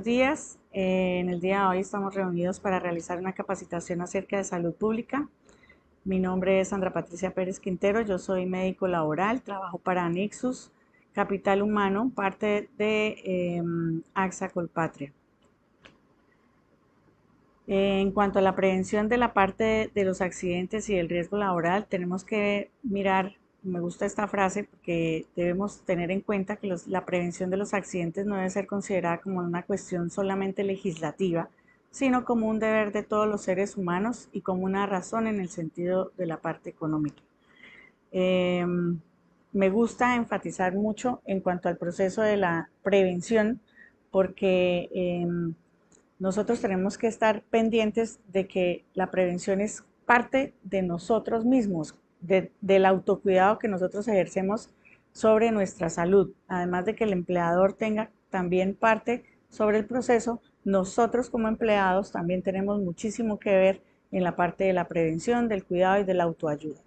Buenos días. En el día de hoy estamos reunidos para realizar una capacitación acerca de salud pública. Mi nombre es Sandra Patricia Pérez Quintero, yo soy médico laboral, trabajo para Nixus Capital Humano, parte de AXA Colpatria. En cuanto a la prevención de la parte de los accidentes y el riesgo laboral, tenemos que mirar, me gusta esta frase porque debemos tener en cuenta que la prevención de los accidentes no debe ser considerada como una cuestión solamente legislativa, sino como un deber de todos los seres humanos y como una razón en el sentido de la parte económica. Eh, Me gusta enfatizar mucho en cuanto al proceso de la prevención porque nosotros tenemos que estar pendientes de que la prevención es parte de nosotros mismos, del autocuidado que nosotros ejercemos sobre nuestra salud. Además de que el empleador tenga también parte sobre el proceso, nosotros como empleados también tenemos muchísimo que ver en la parte de la prevención, del cuidado y de la autoayuda.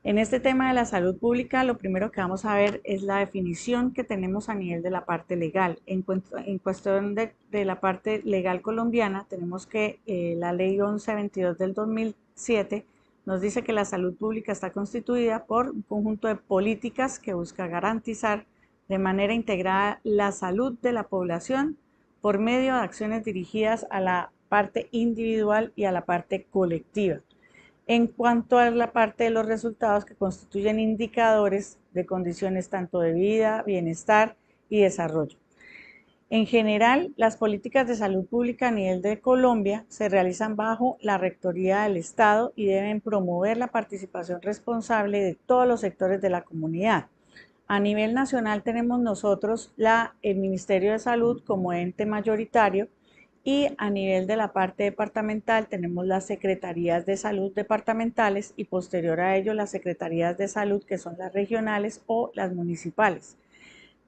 En este tema de la salud pública, lo primero que vamos a ver es la definición que tenemos a nivel de la parte legal. En cuestión de la parte legal colombiana, tenemos que la ley 1122 del 2007 nos dice que la salud pública está constituida por un conjunto de políticas que busca garantizar de manera integrada la salud de la población por medio de acciones dirigidas a la parte individual y a la parte colectiva. En cuanto a la parte de los resultados que constituyen indicadores de condiciones tanto de vida, bienestar y desarrollo. En general, las políticas de salud pública a nivel de Colombia se realizan bajo la rectoría del Estado y deben promover la participación responsable de todos los sectores de la comunidad. A nivel nacional tenemos nosotros el Ministerio de Salud como ente mayoritario y a nivel de la parte departamental tenemos las secretarías de salud departamentales y posterior a ello las secretarías de salud que son las regionales o las municipales.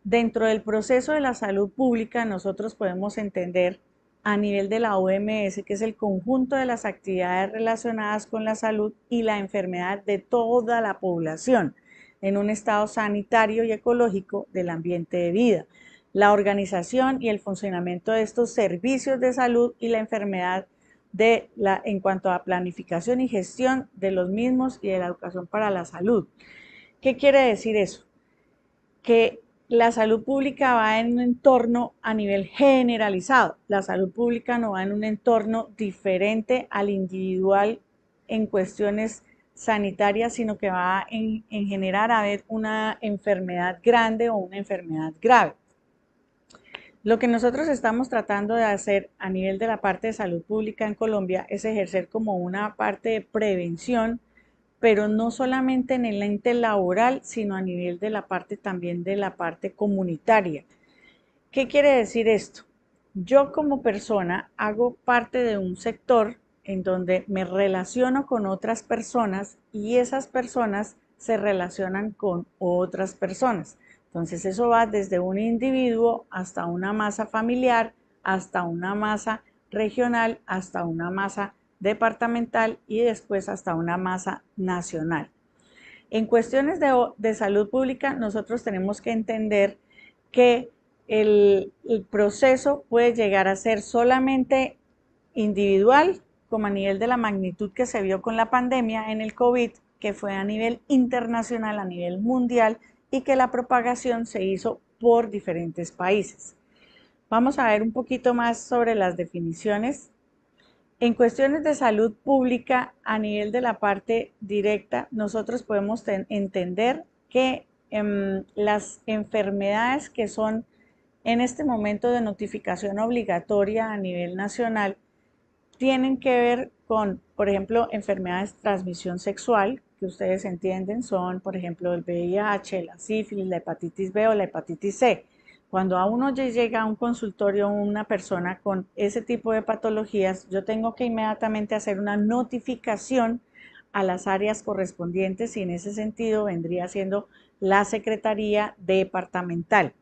Dentro del proceso de la salud pública nosotros podemos entender a nivel de la OMS, que es el conjunto de las actividades relacionadas con la salud y la enfermedad de toda la población en un estado sanitario y ecológico del ambiente de vida, la organización y el funcionamiento de estos servicios de salud y la enfermedad en cuanto a planificación y gestión de los mismos y de la educación para la salud. ¿Qué quiere decir eso? Que la salud pública va en un entorno a nivel generalizado. La salud pública no va en un entorno diferente al individual en cuestiones sanitarias, sino que va en generar a ver una enfermedad grande o una enfermedad grave. Lo que nosotros estamos tratando de hacer a nivel de la parte de salud pública en Colombia es ejercer como una parte de prevención, pero no solamente en el ente laboral, sino a nivel de la parte también de la parte comunitaria. ¿Qué quiere decir esto? Yo como persona hago parte de un sector en donde me relaciono con otras personas y esas personas se relacionan con otras personas. Entonces eso va desde un individuo hasta una masa familiar, hasta una masa regional, hasta una masa departamental y después hasta una masa nacional. En cuestiones de salud pública, nosotros tenemos que entender que el proceso puede llegar a ser solamente individual, como a nivel de la magnitud que se vio con la pandemia en el COVID, que fue a nivel internacional, a nivel mundial, y que la propagación se hizo por diferentes países. Vamos a ver un poquito más sobre las definiciones. En cuestiones de salud pública, a nivel de la parte directa, nosotros podemos entender que las enfermedades que son en este momento de notificación obligatoria a nivel nacional tienen que ver con, por ejemplo, enfermedades de transmisión sexual, que ustedes entienden son, por ejemplo, el VIH, la sífilis, la hepatitis B o la hepatitis C. Cuando a uno llega a un consultorio una persona con ese tipo de patologías, yo tengo que inmediatamente hacer una notificación a las áreas correspondientes y en ese sentido vendría siendo la Secretaría Departamental.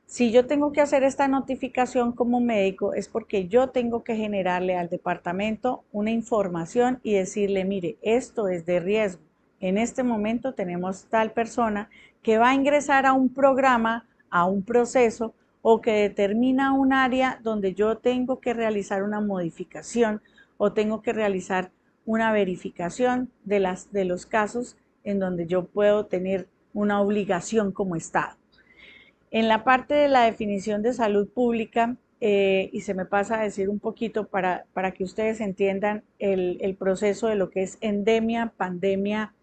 Si yo tengo que hacer esta notificación como médico es porque yo tengo que generarle al departamento una información y decirle, mire, esto es de riesgo. En este momento tenemos tal persona que va a ingresar a un programa, a un proceso o que determina un área donde yo tengo que realizar una modificación o tengo que realizar una verificación de los casos en donde yo puedo tener una obligación como Estado. En la parte de la definición de salud pública, y se me pasa a decir un poquito para que ustedes entiendan el proceso de lo que es endemia, pandemia,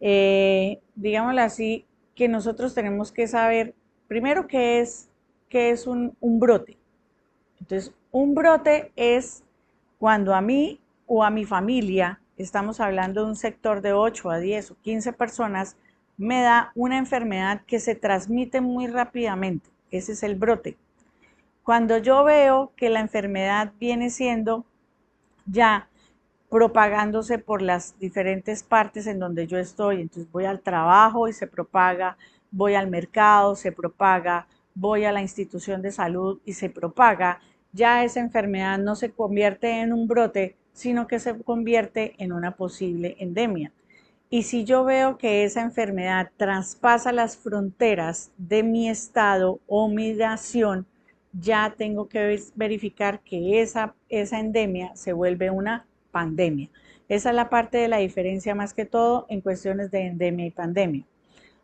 digámoslo así, que nosotros tenemos que saber primero qué es un brote. Entonces, un brote es cuando a mí o a mi familia, estamos hablando de un sector de 8 a 10 o 15 personas, me da una enfermedad que se transmite muy rápidamente. Ese es el brote. Cuando yo veo que la enfermedad viene siendo ya propagándose por las diferentes partes en donde yo estoy, entonces voy al trabajo y se propaga, voy al mercado, se propaga, voy a la institución de salud y se propaga, ya esa enfermedad no se convierte en un brote, sino que se convierte en una posible endemia. Y si yo veo que esa enfermedad traspasa las fronteras de mi estado o mi nación, ya tengo que verificar que esa endemia se vuelve una pandemia. Esa es la parte de la diferencia más que todo en cuestiones de endemia y pandemia.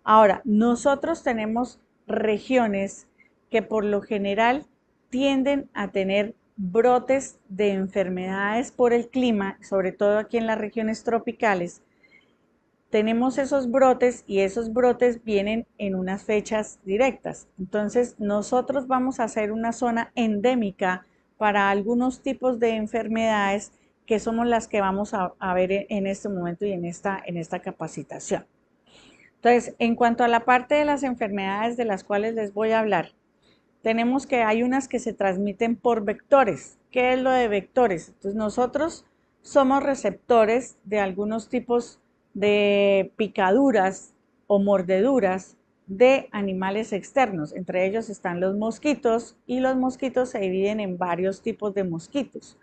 Ahora, nosotros tenemos regiones que por lo general tienden a tener brotes de enfermedades por el clima, sobre todo aquí en las regiones tropicales. Tenemos esos brotes y esos brotes vienen en unas fechas directas. Entonces, nosotros vamos a hacer una zona endémica para algunos tipos de enfermedades que somos las que vamos a ver en este momento y en esta capacitación. Entonces, en cuanto a la parte de las enfermedades de las cuales les voy a hablar, tenemos que hay unas que se transmiten por vectores. ¿Qué es lo de vectores? Entonces, nosotros somos receptores de algunos tipos de picaduras o mordeduras de animales externos. Entre ellos están los mosquitos y los mosquitos se dividen en varios tipos de mosquitos.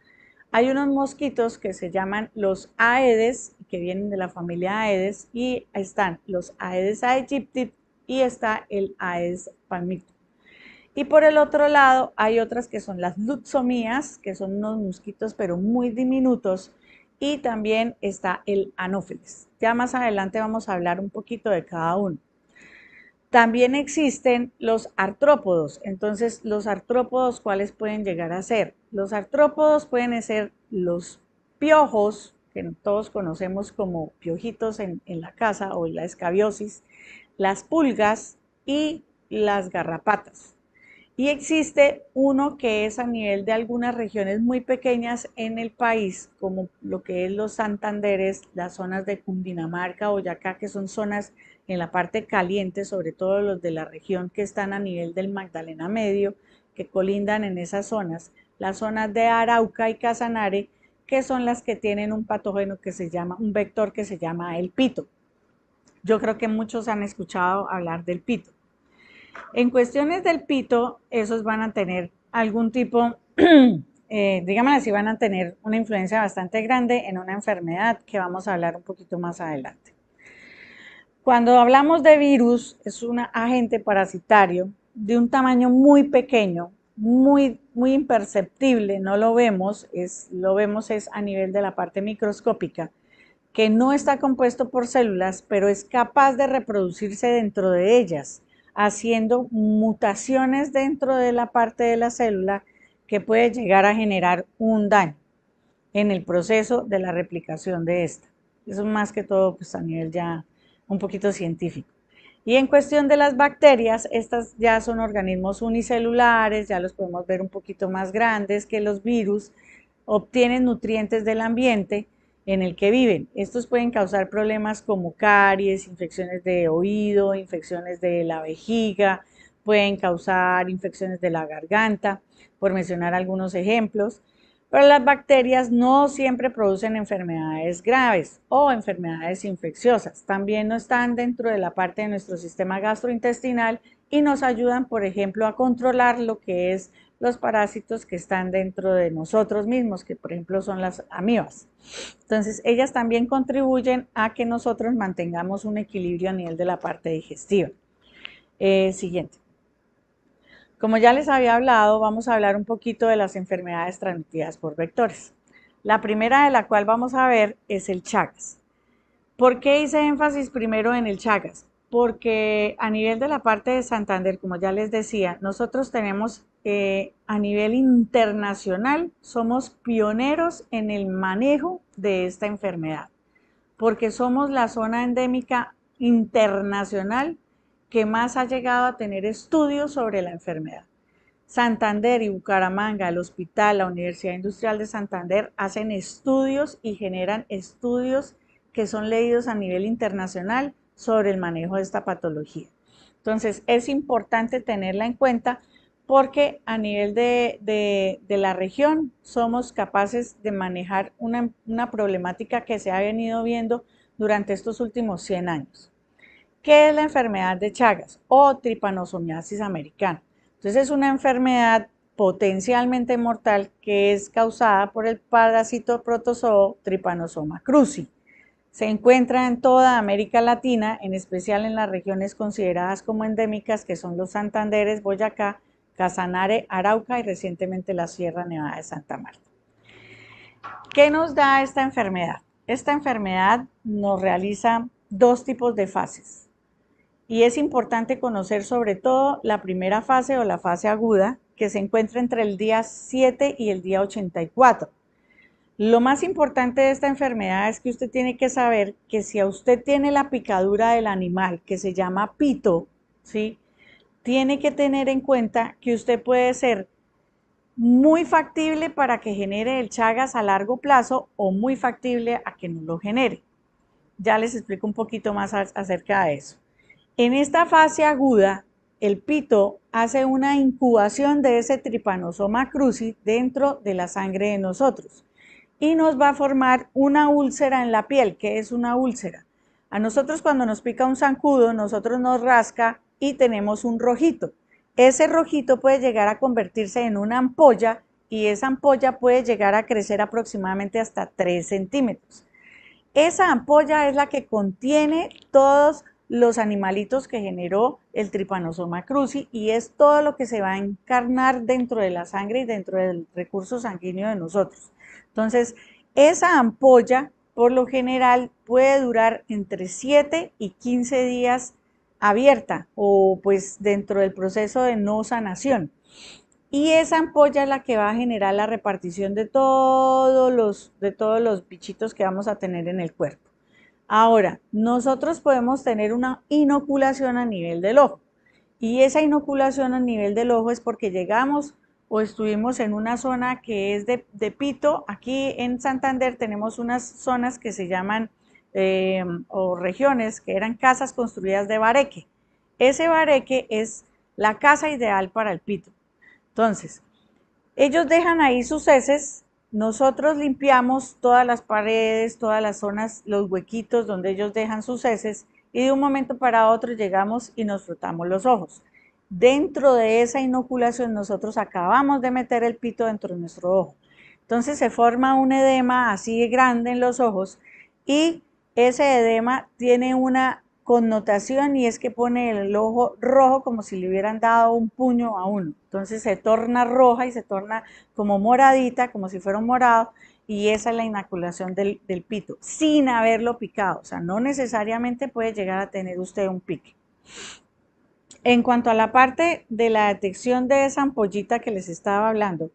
Hay unos mosquitos que se llaman los Aedes, que vienen de la familia Aedes, y están los Aedes aegypti y está el Aedes palmito. Y por el otro lado hay otras que son las lutsomías, que son unos mosquitos pero muy diminutos, y también está el anófeles. Ya más adelante vamos a hablar un poquito de cada uno. También existen los artrópodos. Entonces, los artrópodos, ¿cuáles pueden llegar a ser? Los artrópodos pueden ser los piojos, que todos conocemos como piojitos en la casa o en la escabiosis, las pulgas y las garrapatas. Y existe uno que es a nivel de algunas regiones muy pequeñas en el país, como lo que es los Santanderes, las zonas de Cundinamarca, Boyacá, que son zonas en la parte caliente, sobre todo los de la región que están a nivel del Magdalena Medio, que colindan en esas zonas, las zonas de Arauca y Casanare, que son las que tienen un patógeno que se llama, un vector que se llama el pito. Yo creo que muchos han escuchado hablar del pito. En cuestiones del pito, esos van a tener algún tipo, digámoslo así, van a tener una influencia bastante grande en una enfermedad que vamos a hablar un poquito más adelante. Cuando hablamos de virus, es un agente parasitario de un tamaño muy pequeño, muy imperceptible, no lo vemos, lo vemos es a nivel de la parte microscópica, que no está compuesto por células, pero es capaz de reproducirse dentro de ellas, haciendo mutaciones dentro de la parte de la célula que puede llegar a generar un daño en el proceso de la replicación de esta. Eso más que todo pues a nivel ya un poquito científico. Y en cuestión de las bacterias, estas ya son organismos unicelulares, ya los podemos ver un poquito más grandes que los virus, obtienen nutrientes del ambiente en el que viven. Estos pueden causar problemas como caries, infecciones de oído, infecciones de la vejiga, pueden causar infecciones de la garganta, por mencionar algunos ejemplos. Pero las bacterias no siempre producen enfermedades graves o enfermedades infecciosas. También no están dentro de la parte de nuestro sistema gastrointestinal y nos ayudan, por ejemplo, a controlar lo que es los parásitos que están dentro de nosotros mismos, que por ejemplo son las amibas. Entonces, ellas también contribuyen a que nosotros mantengamos un equilibrio a nivel de la parte digestiva. Siguiente. Como ya les había hablado, vamos a hablar un poquito de las enfermedades transmitidas por vectores. La primera de la cual vamos a ver es el Chagas. ¿Por qué hice énfasis primero en el Chagas? Porque a nivel de la parte de Santander, como ya les decía, nosotros tenemos a nivel internacional, somos pioneros en el manejo de esta enfermedad, porque somos la zona endémica internacional que más ha llegado a tener estudios sobre la enfermedad. Santander y Bucaramanga, el hospital, la Universidad Industrial de Santander hacen estudios y generan estudios que son leídos a nivel internacional sobre el manejo de esta patología. Entonces, es importante tenerla en cuenta porque a nivel de la región somos capaces de manejar una problemática que se ha venido viendo durante estos últimos 100 años. ¿Qué es la enfermedad de Chagas o tripanosomiasis americana? Entonces es una enfermedad potencialmente mortal que es causada por el parásito protozoo Trypanosoma cruzi. Se encuentra en toda América Latina, en especial en las regiones consideradas como endémicas, que son los Santanderes, Boyacá, Casanare, Arauca y recientemente la Sierra Nevada de Santa Marta. ¿Qué nos da esta enfermedad? Esta enfermedad nos realiza dos tipos de fases. Y es importante conocer sobre todo la primera fase o la fase aguda, que se encuentra entre el día 7 y el día 84. Lo más importante de esta enfermedad es que usted tiene que saber que si a usted tiene la picadura del animal, que se llama pito, ¿sí?, tiene que tener en cuenta que usted puede ser muy factible para que genere el Chagas a largo plazo o muy factible a que no lo genere. Ya les explico un poquito más acerca de eso. En esta fase aguda, el pito hace una incubación de ese Trypanosoma cruzi dentro de la sangre de nosotros y nos va a formar una úlcera en la piel. ¿Qué es una úlcera? A nosotros cuando nos pica un zancudo, nosotros nos rasca y tenemos un rojito. Ese rojito puede llegar a convertirse en una ampolla y esa ampolla puede llegar a crecer aproximadamente hasta 3 centímetros. Esa ampolla es la que contiene todos los animalitos que generó el Trypanosoma cruzi y es todo lo que se va a encarnar dentro de la sangre y dentro del recurso sanguíneo de nosotros. Entonces, esa ampolla por lo general puede durar entre 7 y 15 días abierta o pues dentro del proceso de no sanación. Y esa ampolla es la que va a generar la repartición de todos los bichitos que vamos a tener en el cuerpo. Ahora, nosotros podemos tener una inoculación a nivel del ojo. Y esa inoculación a nivel del ojo es porque llegamos o estuvimos en una zona que es de pito. Aquí en Santander tenemos unas zonas que se llaman o regiones que eran casas construidas de bareque. Ese bareque es la casa ideal para el pito. Entonces, ellos dejan ahí sus heces, nosotros limpiamos todas las paredes, todas las zonas, los huequitos donde ellos dejan sus heces y de un momento para otro llegamos y nos frotamos los ojos. Dentro de esa inoculación nosotros acabamos de meter el pito dentro de nuestro ojo. Entonces se forma un edema así de grande en los ojos y ese edema tiene una connotación y es que pone el ojo rojo como si le hubieran dado un puño a uno. Entonces se torna roja y se torna como moradita, como si fuera un morado, y esa es la inoculación del pito, sin haberlo picado. O sea, no necesariamente puede llegar a tener usted un pique. En cuanto a la parte de la detección de esa ampollita que les estaba hablando,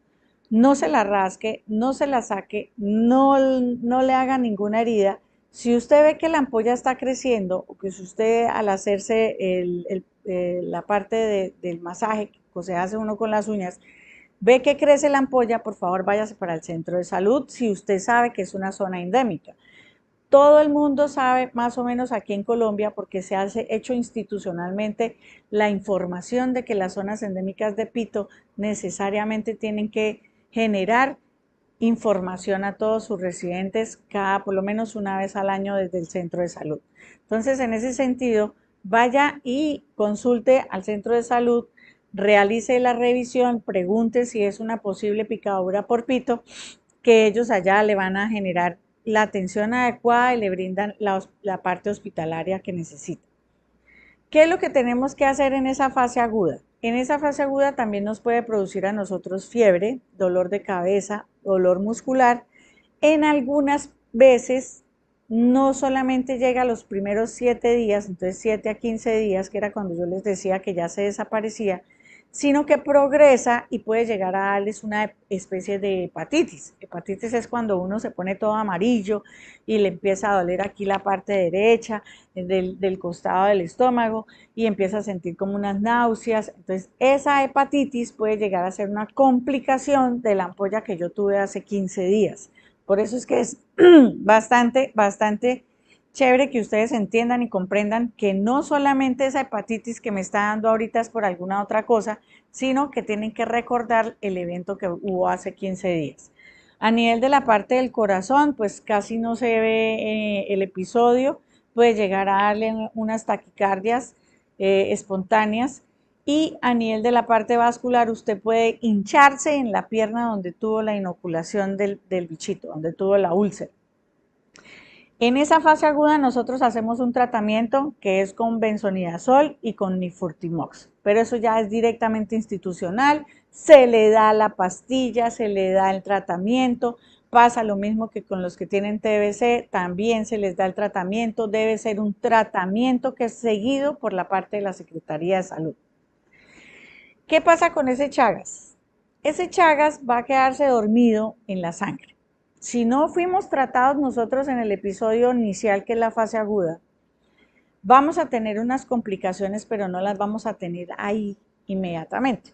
no se la rasque, no se la saque, no le haga ninguna herida. Si usted ve que la ampolla está creciendo o que si usted al hacerse la parte del masaje que se hace uno con las uñas, ve que crece la ampolla, por favor váyase para el centro de salud si usted sabe que es una zona endémica. Todo el mundo sabe más o menos aquí en Colombia porque se ha hecho institucionalmente la información de que las zonas endémicas de pito necesariamente tienen que generar información a todos sus residentes por lo menos una vez al año desde el centro de salud. Entonces, en ese sentido, vaya y consulte al centro de salud, realice la revisión, pregunte si es una posible picadura por pito, que ellos allá le van a generar la atención adecuada y le brindan la parte hospitalaria que necesita. ¿Qué es lo que tenemos que hacer en esa fase aguda? En esa fase aguda también nos puede producir a nosotros fiebre, dolor de cabeza, dolor muscular. En algunas veces no solamente llega a los primeros 7 días, entonces 7 a 15 días, que era cuando yo les decía que ya se desaparecía, sino que progresa y puede llegar a darles una especie de hepatitis. Hepatitis es cuando uno se pone todo amarillo y le empieza a doler aquí la parte derecha del costado del estómago y empieza a sentir como unas náuseas. Entonces, esa hepatitis puede llegar a ser una complicación de la ampolla que yo tuve hace 15 días. Por eso es que es bastante chévere que ustedes entiendan y comprendan que no solamente esa hepatitis que me está dando ahorita es por alguna otra cosa, sino que tienen que recordar el evento que hubo hace 15 días. A nivel de la parte del corazón, pues casi no se ve el episodio, puede llegar a darle unas taquicardias espontáneas, y a nivel de la parte vascular usted puede hincharse en la pierna donde tuvo la inoculación del bichito, donde tuvo la úlcera. En esa fase aguda nosotros hacemos un tratamiento que es con benzonidazol y con nifurtimox, pero eso ya es directamente institucional, se le da la pastilla, se le da el tratamiento, pasa lo mismo que con los que tienen TBC, también se les da el tratamiento, debe ser un tratamiento que es seguido por la parte de la Secretaría de Salud. ¿Qué pasa con ese Chagas? Ese Chagas va a quedarse dormido en la sangre. Si no fuimos tratados nosotros en el episodio inicial, que es la fase aguda, vamos a tener unas complicaciones, pero no las vamos a tener ahí inmediatamente.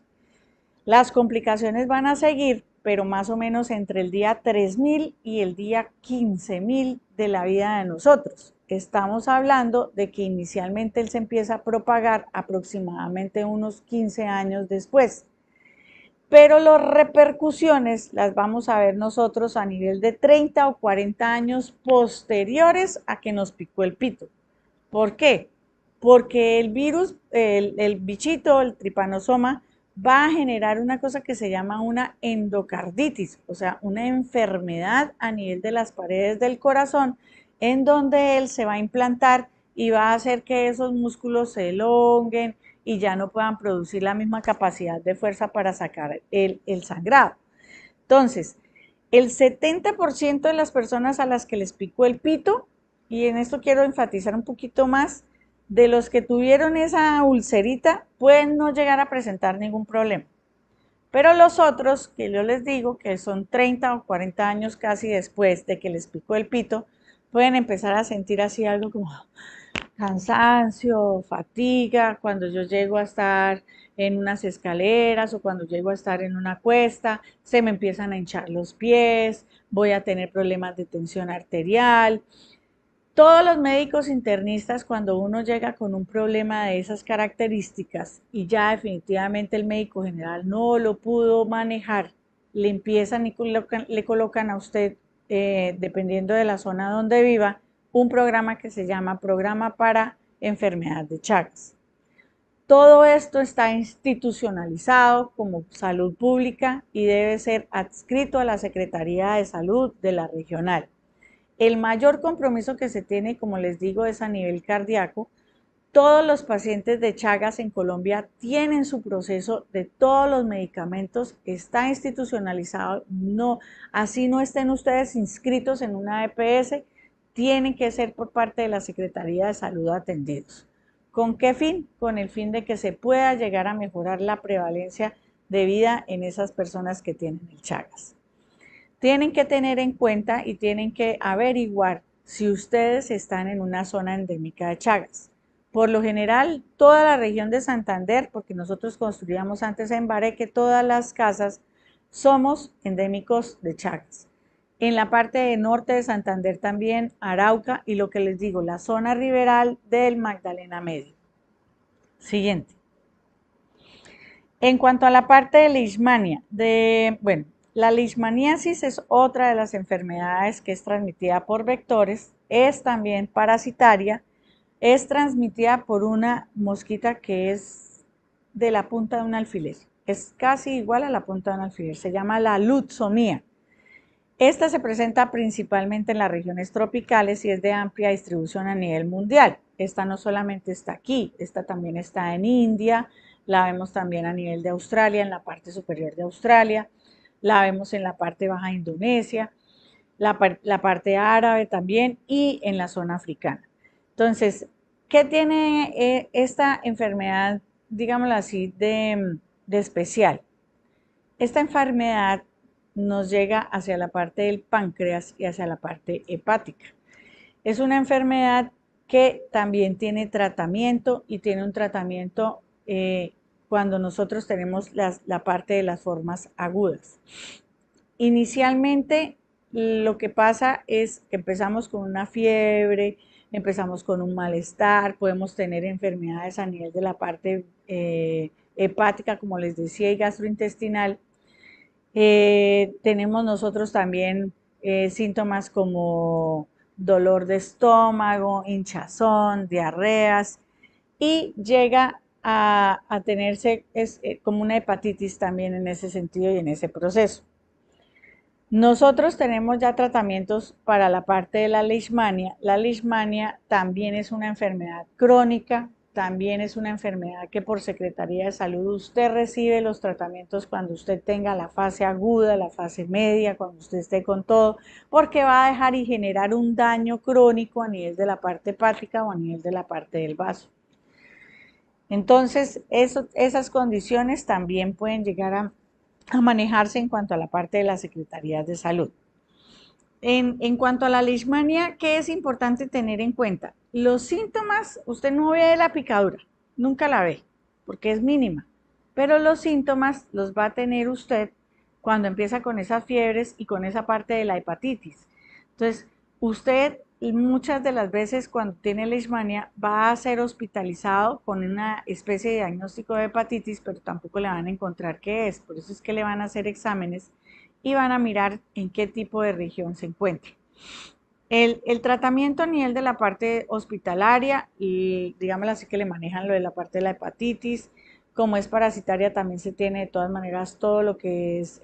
Las complicaciones van a seguir, pero más o menos entre el día 3000 y el día 15000 de la vida de nosotros. Estamos hablando de que inicialmente él se empieza a propagar aproximadamente unos 15 años después. Pero las repercusiones las vamos a ver nosotros a nivel de 30 o 40 años posteriores a que nos picó el pito. ¿Por qué? Porque el virus, el bichito, el tripanosoma, va a generar una cosa que se llama una endocarditis, o sea, una enfermedad a nivel de las paredes del corazón, en donde él se va a implantar y va a hacer que esos músculos se elonguen y ya no puedan producir la misma capacidad de fuerza para sacar el sangrado. Entonces, el 70% de las personas a las que les picó el pito, y en esto quiero enfatizar un poquito más, de los que tuvieron esa ulcerita pueden no llegar a presentar ningún problema. Pero los otros, que yo les digo que son 30 o 40 años casi después de que les picó el pito, pueden empezar a sentir así algo como cansancio, fatiga, cuando yo llego a estar en unas escaleras o cuando llego a estar en una cuesta, se me empiezan a hinchar los pies, voy a tener problemas de tensión arterial. Todos los médicos internistas, cuando uno llega con un problema de esas características y ya definitivamente el médico general no lo pudo manejar, le empiezan y le colocan a usted, dependiendo de la zona donde viva, un programa que se llama Programa para Enfermedad de Chagas. Todo esto está institucionalizado como salud pública y debe ser adscrito a la Secretaría de Salud de la regional. El mayor compromiso que se tiene, como les digo, es a nivel cardíaco. Todos los pacientes de Chagas en Colombia tienen su proceso de todos los medicamentos, está institucionalizado, no, así no estén ustedes inscritos en una EPS, tienen que ser por parte de la Secretaría de Salud atendidos. ¿Con qué fin? Con el fin de que se pueda llegar a mejorar la prevalencia de vida en esas personas que tienen el Chagas. Tienen que tener en cuenta y tienen que averiguar si ustedes están en una zona endémica de Chagas. Por lo general, toda la región de Santander, porque nosotros construíamos antes en Bareque todas las casas, somos endémicos de Chagas. En la parte de norte de Santander también, Arauca y lo que les digo, la zona riberal del Magdalena Medio. Siguiente. En cuanto a la parte de leishmania, la leishmaniasis es otra de las enfermedades que es transmitida por vectores, es también parasitaria, es transmitida por una mosquita que es de la punta de un alfiler, es casi igual a la punta de un alfiler, se llama la lutzomía. Esta se presenta principalmente en las regiones tropicales y es de amplia distribución a nivel mundial. Esta no solamente está aquí, esta también está en India, la vemos también a nivel de Australia, en la parte superior de Australia, la vemos en la parte baja de Indonesia, la parte árabe también y en la zona africana. Entonces, ¿qué tiene esta enfermedad, digámoslo así, de especial? Esta enfermedad nos llega hacia la parte del páncreas y hacia la parte hepática. Es una enfermedad que también tiene tratamiento y tiene un tratamiento cuando nosotros tenemos la parte de las formas agudas. Inicialmente lo que pasa es que empezamos con una fiebre, empezamos con un malestar, podemos tener enfermedades a nivel de la parte hepática, como les decía, y gastrointestinal. Tenemos nosotros también síntomas como dolor de estómago, hinchazón, diarreas y llega a tenerse como una hepatitis también en ese sentido y en ese proceso. Nosotros tenemos ya tratamientos para la parte de la leishmania. La leishmania también es una enfermedad crónica, también es una enfermedad que por Secretaría de Salud usted recibe los tratamientos cuando usted tenga la fase aguda, la fase media, cuando usted esté con todo, porque va a dejar y generar un daño crónico a nivel de la parte hepática o a nivel de la parte del vaso. Entonces, esas condiciones también pueden llegar a manejarse en cuanto a la parte de las secretarías de salud. En cuanto a la leishmania, ¿qué es importante tener en cuenta? Los síntomas, usted no ve la picadura, nunca la ve, porque es mínima, pero los síntomas los va a tener usted cuando empieza con esas fiebres y con esa parte de la hepatitis. Entonces, usted muchas de las veces cuando tiene leishmania va a ser hospitalizado con una especie de diagnóstico de hepatitis, pero tampoco le van a encontrar qué es, por eso es que le van a hacer exámenes y van a mirar en qué tipo de región se encuentra. El tratamiento a nivel de la parte hospitalaria, y digámoslo así que le manejan lo de la parte de la hepatitis, como es parasitaria también se tiene de todas maneras todo lo que es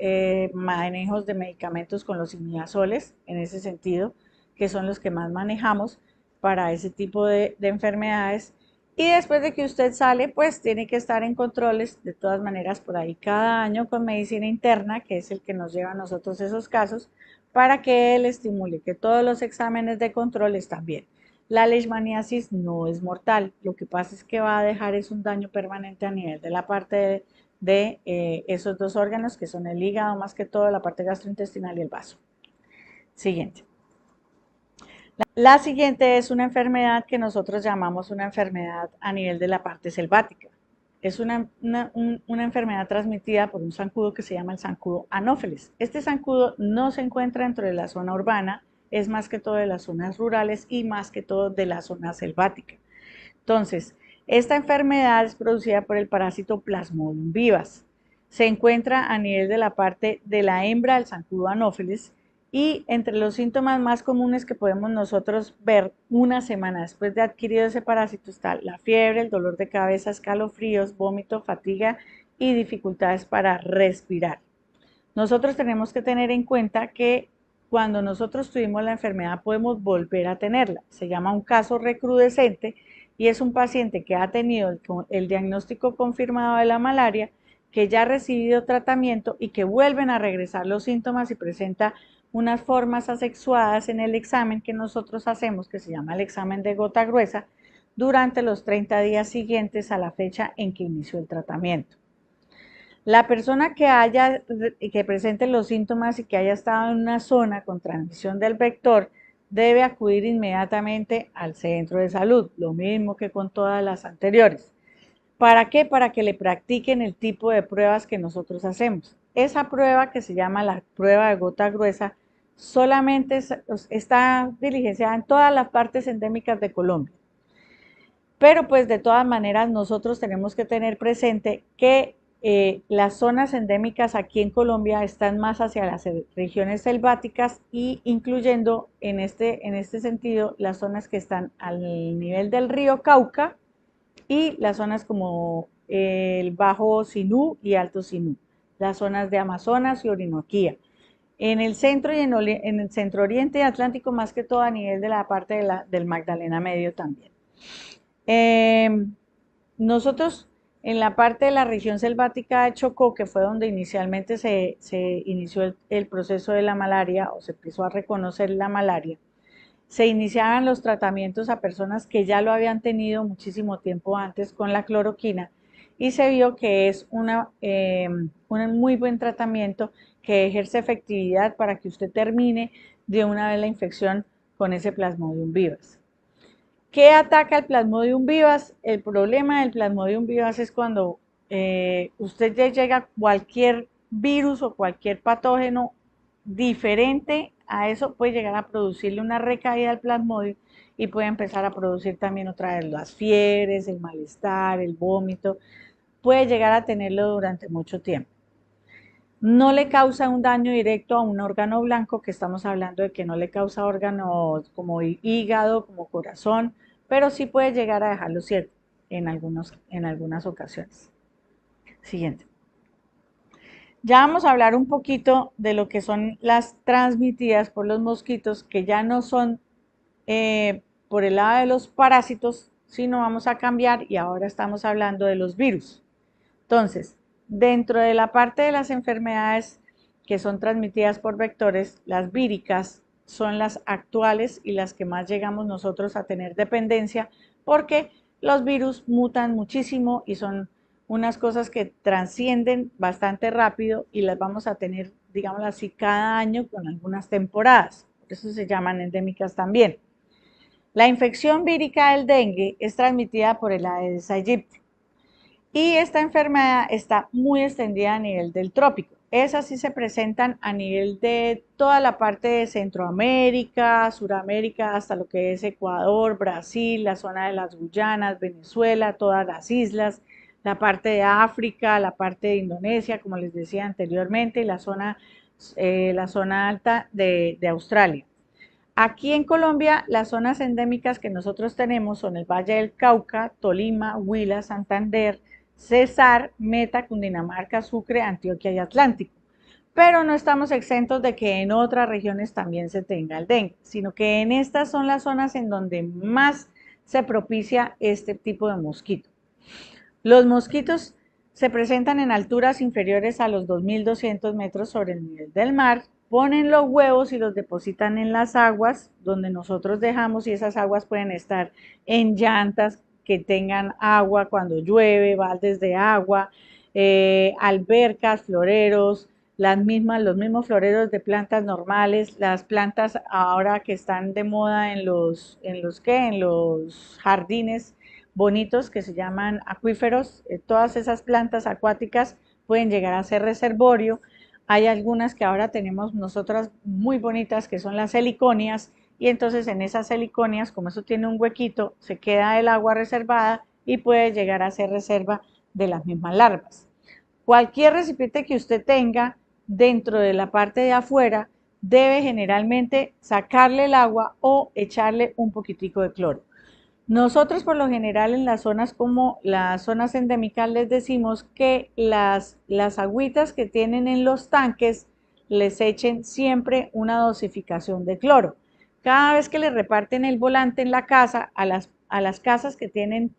manejos de medicamentos con los imidazoles, en ese sentido, que son los que más manejamos para ese tipo de enfermedades. Y después de que usted sale, pues tiene que estar en controles, de todas maneras, por ahí cada año con medicina interna, que es el que nos lleva a nosotros esos casos, para que él estimule que todos los exámenes de control están bien. La leishmaniasis no es mortal, lo que pasa es que va a dejar es un daño permanente a nivel de la parte de esos dos órganos, que son el hígado, más que todo la parte gastrointestinal y el vaso. Siguiente. La siguiente es una enfermedad que nosotros llamamos una enfermedad a nivel de la parte selvática. Es una enfermedad transmitida por un zancudo que se llama el zancudo anófeles. Este zancudo no se encuentra dentro de la zona urbana, es más que todo de las zonas rurales y más que todo de la zona selvática. Entonces, esta enfermedad es producida por el parásito Plasmodium vivax. Se encuentra a nivel de la parte de la hembra del zancudo anófeles y entre los síntomas más comunes que podemos nosotros ver una semana después de adquirido ese parásito está la fiebre, el dolor de cabeza, escalofríos, vómito, fatiga y dificultades para respirar. Nosotros tenemos que tener en cuenta que cuando nosotros tuvimos la enfermedad podemos volver a tenerla. Se llama un caso recrudescente y es un paciente que ha tenido el diagnóstico confirmado de la malaria, que ya ha recibido tratamiento y que vuelven a regresar los síntomas y presenta unas formas asexuadas en el examen que nosotros hacemos, que se llama el examen de gota gruesa, durante los 30 días siguientes a la fecha en que inició el tratamiento. La persona que presente los síntomas y que haya estado en una zona con transmisión del vector debe acudir inmediatamente al centro de salud, lo mismo que con todas las anteriores. ¿Para qué? Para que le practiquen el tipo de pruebas que nosotros hacemos. Esa prueba que se llama la prueba de gota gruesa solamente está diligenciada en todas las partes endémicas de Colombia. Pero pues de todas maneras nosotros tenemos que tener presente que las zonas endémicas aquí en Colombia están más hacia las regiones selváticas y incluyendo en este sentido las zonas que están al nivel del río Cauca y las zonas como el Bajo Sinú y Alto Sinú, las zonas de Amazonas y Orinoquía. En el centro y en el centro oriente atlántico más que todo a nivel de la parte del Magdalena Medio también. Nosotros En la parte de la región selvática de Chocó, que fue donde inicialmente se inició el proceso de la malaria o se empezó a reconocer la malaria, se iniciaban los tratamientos a personas que ya lo habían tenido muchísimo tiempo antes con la cloroquina y se vio que es un muy buen tratamiento que ejerce efectividad para que usted termine de una vez la infección con ese Plasmodium vivax. ¿Qué ataca el Plasmodium vivax? El problema del Plasmodium vivax es cuando usted ya llega a cualquier virus o cualquier patógeno diferente a eso, puede llegar a producirle una recaída al Plasmodium y puede empezar a producir también otra vez las fiebres, el malestar, el vómito, puede llegar a tenerlo durante mucho tiempo. No le causa un daño directo a un órgano blanco, que estamos hablando de que no le causa órganos como hígado, como corazón, pero sí puede llegar a dejarlo ciego en algunas ocasiones. Siguiente. Ya vamos a hablar un poquito de lo que son las transmitidas por los mosquitos, que ya no son por el lado de los parásitos, sino vamos a cambiar y ahora estamos hablando de los virus. Entonces, dentro de la parte de las enfermedades que son transmitidas por vectores, las víricas son las actuales y las que más llegamos nosotros a tener dependencia porque los virus mutan muchísimo y son unas cosas que trascienden bastante rápido y las vamos a tener, digamos así, cada año con algunas temporadas. Por eso se llaman endémicas también. La infección vírica del dengue es transmitida por el Aedes aegypti. Y esta enfermedad está muy extendida a nivel del trópico. Esas sí se presentan a nivel de toda la parte de Centroamérica, Suramérica, hasta lo que es Ecuador, Brasil, la zona de las Guyanas, Venezuela, todas las islas, la parte de África, la parte de Indonesia, como les decía anteriormente, y la zona alta de Australia. Aquí en Colombia, las zonas endémicas que nosotros tenemos son el Valle del Cauca, Tolima, Huila, Santander, Cesar, Meta, Cundinamarca, Sucre, Antioquia y Atlántico. Pero no estamos exentos de que en otras regiones también se tenga el dengue, sino que en estas son las zonas en donde más se propicia este tipo de mosquito. Los mosquitos se presentan en alturas inferiores a los 2.200 metros sobre el nivel del mar, ponen los huevos y los depositan en las aguas donde nosotros dejamos y esas aguas pueden estar en llantas que tengan agua cuando llueve, baldes de agua, albercas, floreros, los mismos floreros de plantas normales, las plantas ahora que están de moda en los jardines bonitos que se llaman acuíferos, todas esas plantas acuáticas pueden llegar a ser reservorio. Hay algunas que ahora tenemos nosotras muy bonitas que son las heliconias y entonces en esas heliconias, como eso tiene un huequito, se queda el agua reservada y puede llegar a ser reserva de las mismas larvas. Cualquier recipiente que usted tenga dentro de la parte de afuera debe generalmente sacarle el agua o echarle un poquitico de cloro. Nosotros por lo general en las zonas como las zonas endémicas les decimos que las agüitas que tienen en los tanques les echen siempre una dosificación de cloro. Cada vez que le reparten el volante en la casa a las casas que tienen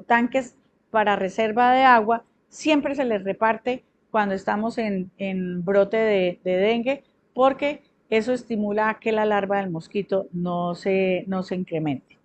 tanques para reserva de agua, siempre se les reparte cuando estamos en brote de dengue porque eso estimula a que la larva del mosquito no se incremente.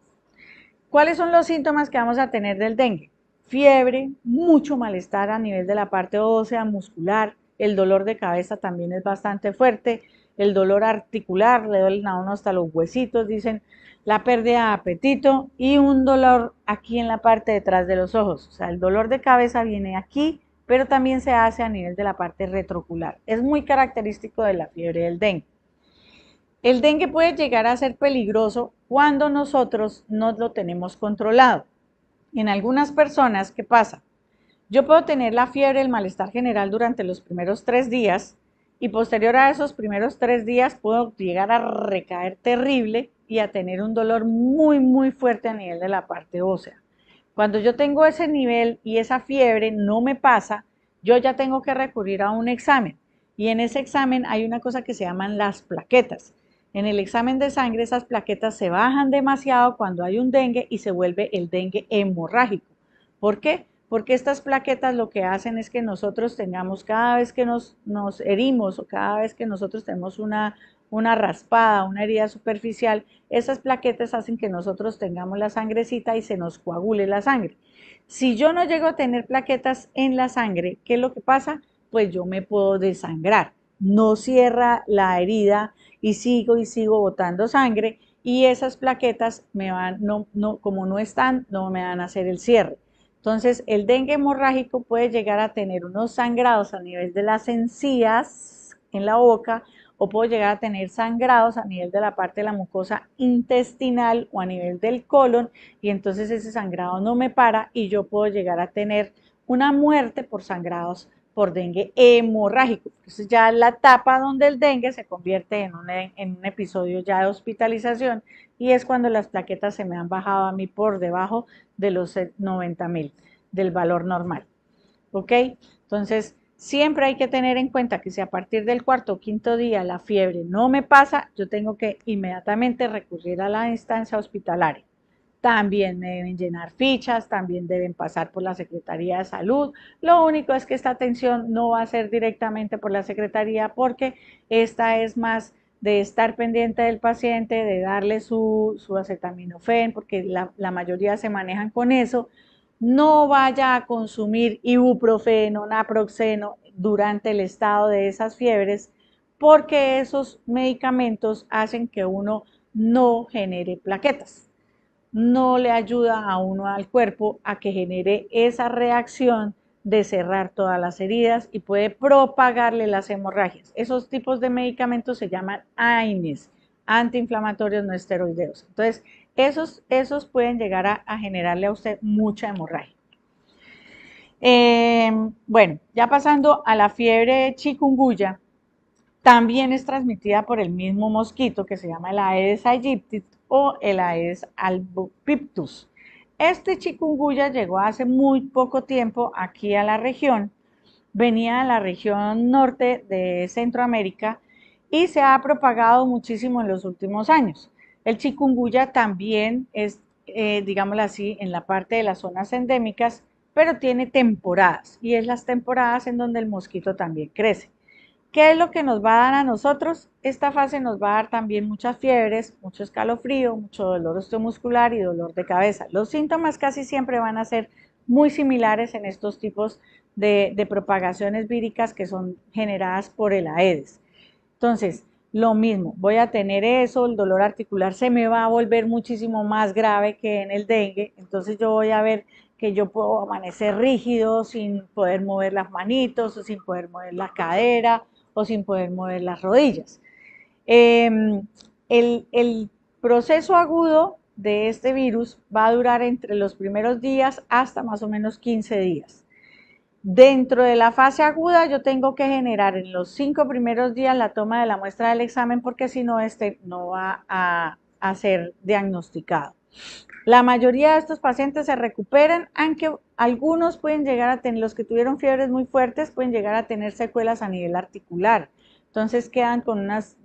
¿Cuáles son los síntomas que vamos a tener del dengue? Fiebre, mucho malestar a nivel de la parte ósea, muscular, el dolor de cabeza también es bastante fuerte, el dolor articular, le duelen a uno hasta los huesitos, dicen, la pérdida de apetito y un dolor aquí en la parte detrás de los ojos. O sea, el dolor de cabeza viene aquí, pero también se hace a nivel de la parte retrocular. Es muy característico de la fiebre del dengue. El dengue puede llegar a ser peligroso cuando nosotros no lo tenemos controlado. En algunas personas, ¿qué pasa? Yo puedo tener la fiebre, el malestar general durante los primeros 3 días y posterior a esos primeros 3 días puedo llegar a recaer terrible y a tener un dolor muy, muy fuerte a nivel de la parte ósea. Cuando yo tengo ese nivel y esa fiebre no me pasa, yo ya tengo que recurrir a un examen. Y en ese examen hay una cosa que se llaman las plaquetas. En el examen de sangre esas plaquetas se bajan demasiado cuando hay un dengue y se vuelve el dengue hemorrágico. ¿Por qué? porque estas plaquetas lo que hacen es que nosotros tengamos, cada vez que nos herimos o cada vez que nosotros tenemos una raspada, una herida superficial, esas plaquetas hacen que nosotros tengamos la sangrecita y se nos coagule la sangre. Si yo no llego a tener plaquetas en la sangre, ¿qué es lo que pasa? Pues yo me puedo desangrar. No cierra la herida y sigo botando sangre y esas plaquetas me van, como no están, no me van a hacer el cierre. Entonces, el dengue hemorrágico puede llegar a tener unos sangrados a nivel de las encías en la boca o puedo llegar a tener sangrados a nivel de la parte de la mucosa intestinal o a nivel del colon y entonces ese sangrado no me para y yo puedo llegar a tener una muerte por sangrados por dengue hemorrágico. Entonces ya la etapa donde el dengue se convierte en un episodio ya de hospitalización y es cuando las plaquetas se me han bajado a mí por debajo de los 90.000 del valor normal. ¿Ok? Entonces, siempre hay que tener en cuenta que si a partir del cuarto o quinto día la fiebre no me pasa, yo tengo que inmediatamente recurrir a la instancia hospitalaria. También me deben llenar fichas, también deben pasar por la Secretaría de Salud. Lo único es que esta atención no va a ser directamente por la Secretaría porque esta es más de estar pendiente del paciente, de darle su acetaminofén, porque la mayoría se manejan con eso. No vaya a consumir ibuprofeno, naproxeno durante el estado de esas fiebres, porque esos medicamentos hacen que uno no genere plaquetas. No le ayuda a uno al cuerpo a que genere esa reacción de cerrar todas las heridas y puede propagarle las hemorragias. Esos tipos de medicamentos se llaman AINES, antiinflamatorios no esteroideos. Entonces, esos pueden llegar a generarle a usted mucha hemorragia. Bueno, ya pasando a la fiebre chikungunya, también es transmitida por el mismo mosquito que se llama el Aedes aegypti o el Aedes albopictus. Este chikungunya llegó hace muy poco tiempo aquí a la región, venía de la región norte de Centroamérica y se ha propagado muchísimo en los últimos años. El chikungunya también es, digámoslo así, en la parte de las zonas endémicas, pero tiene temporadas y es las temporadas en donde el mosquito también crece. ¿Qué es lo que nos va a dar a nosotros? Esta fase nos va a dar también muchas fiebres, mucho escalofrío, mucho dolor osteomuscular y dolor de cabeza. Los síntomas casi siempre van a ser muy similares en estos tipos de propagaciones víricas que son generadas por el Aedes. Entonces, lo mismo, voy a tener eso, el dolor articular se me va a volver muchísimo más grave que en el dengue, entonces yo voy a ver que yo puedo amanecer rígido sin poder mover las manitos o sin poder mover la cadera o sin poder mover las rodillas. El proceso agudo de este virus va a durar entre los primeros días hasta más o menos 15 días. Dentro de la fase aguda yo tengo que generar en los 5 primeros días la toma de la muestra del examen porque si no, este no va a ser diagnosticado. La mayoría de estos pacientes se recuperan, aunque algunos pueden llegar a tener, los que tuvieron fiebres muy fuertes, pueden llegar a tener secuelas a nivel articular. Entonces quedan con unas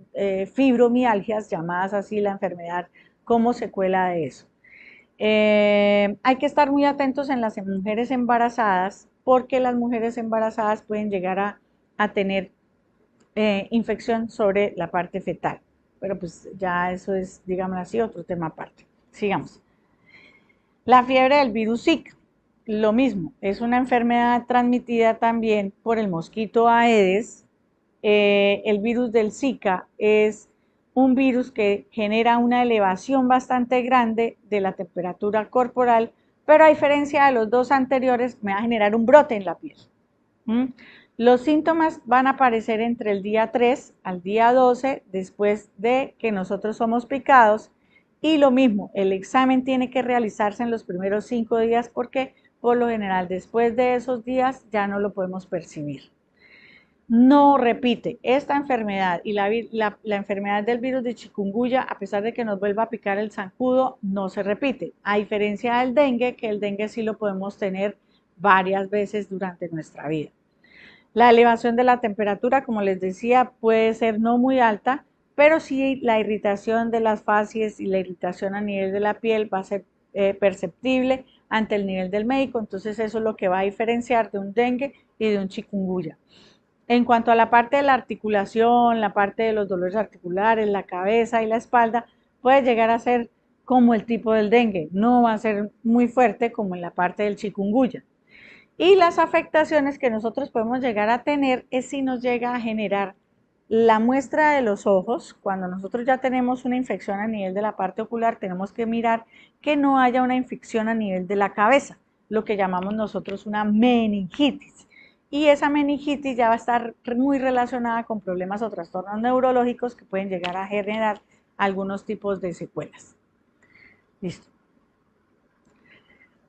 fibromialgias, llamadas así la enfermedad, como secuela de eso. Hay que estar muy atentos en las mujeres embarazadas, porque las mujeres embarazadas pueden llegar a tener infección sobre la parte fetal. Pero pues ya eso es, digamos así, otro tema aparte. Sigamos. La fiebre del virus Zika, lo mismo, es una enfermedad transmitida también por el mosquito Aedes. El virus del Zika es un virus que genera una elevación bastante grande de la temperatura corporal, pero a diferencia de los dos anteriores, me va a generar un brote en la piel. Los síntomas van a aparecer entre el día 3 al día 12 después de que nosotros somos picados. Y lo mismo, el examen tiene que realizarse en los primeros 5 días porque por lo general después de esos días ya no lo podemos percibir. No repite esta enfermedad y la enfermedad del virus de chikungunya, a pesar de que nos vuelva a picar el zancudo, no se repite. A diferencia del dengue, que el dengue sí lo podemos tener varias veces durante nuestra vida. La elevación de la temperatura, como les decía, puede ser no muy alta, pero sí la irritación de las facies y la irritación a nivel de la piel va a ser perceptible ante el nivel del médico, entonces eso es lo que va a diferenciar de un dengue y de un chikungunya. En cuanto a la parte de la articulación, la parte de los dolores articulares, la cabeza y la espalda, puede llegar a ser como el tipo del dengue, no va a ser muy fuerte como en la parte del chikungunya. Y las afectaciones que nosotros podemos llegar a tener es si nos llega a generar la muestra de los ojos. Cuando nosotros ya tenemos una infección a nivel de la parte ocular, tenemos que mirar que no haya una infección a nivel de la cabeza, lo que llamamos nosotros una meningitis. Y esa meningitis ya va a estar muy relacionada con problemas o trastornos neurológicos que pueden llegar a generar algunos tipos de secuelas. Listo.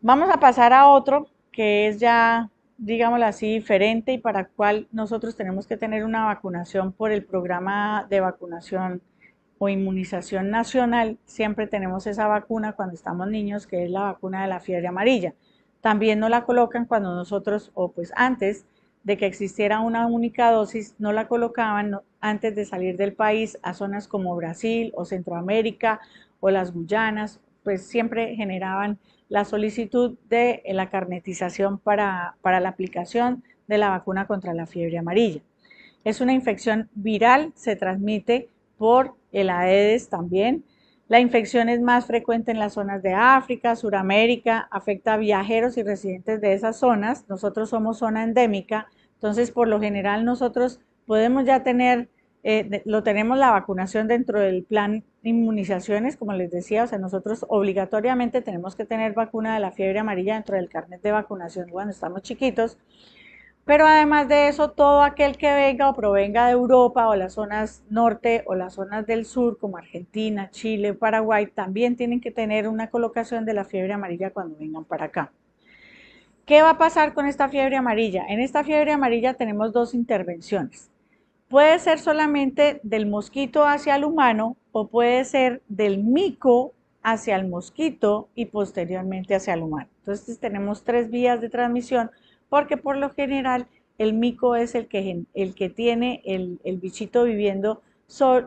Vamos a pasar a otro que es ya, digámoslo así, diferente y para el cual nosotros tenemos que tener una vacunación por el programa de vacunación o inmunización nacional. Siempre tenemos esa vacuna cuando estamos niños, que es la vacuna de la fiebre amarilla. También nos la colocan cuando nosotros, o pues antes de que existiera una única dosis, no la colocaban antes de salir del país a zonas como Brasil o Centroamérica o las Guyanas, pues siempre generaban la solicitud de la carnetización para la aplicación de la vacuna contra la fiebre amarilla. Es una infección viral, se transmite por el Aedes también. La infección es más frecuente en las zonas de África, Suramérica, afecta a viajeros y residentes de esas zonas. Nosotros somos zona endémica, entonces por lo general nosotros podemos ya tener, lo tenemos la vacunación dentro del plan de inmunizaciones, como les decía, o sea, nosotros obligatoriamente tenemos que tener vacuna de la fiebre amarilla dentro del carnet de vacunación cuando estamos chiquitos. Pero además de eso, todo aquel que venga o provenga de Europa o las zonas norte o las zonas del sur, como Argentina, Chile, Paraguay, también tienen que tener una colocación de la fiebre amarilla cuando vengan para acá. ¿Qué va a pasar con esta fiebre amarilla? En esta fiebre amarilla tenemos dos intervenciones. Puede ser solamente del mosquito hacia el humano o puede ser del mico hacia el mosquito y posteriormente hacia el humano. Entonces tenemos tres vías de transmisión porque por lo general el mico es el que tiene el bichito viviendo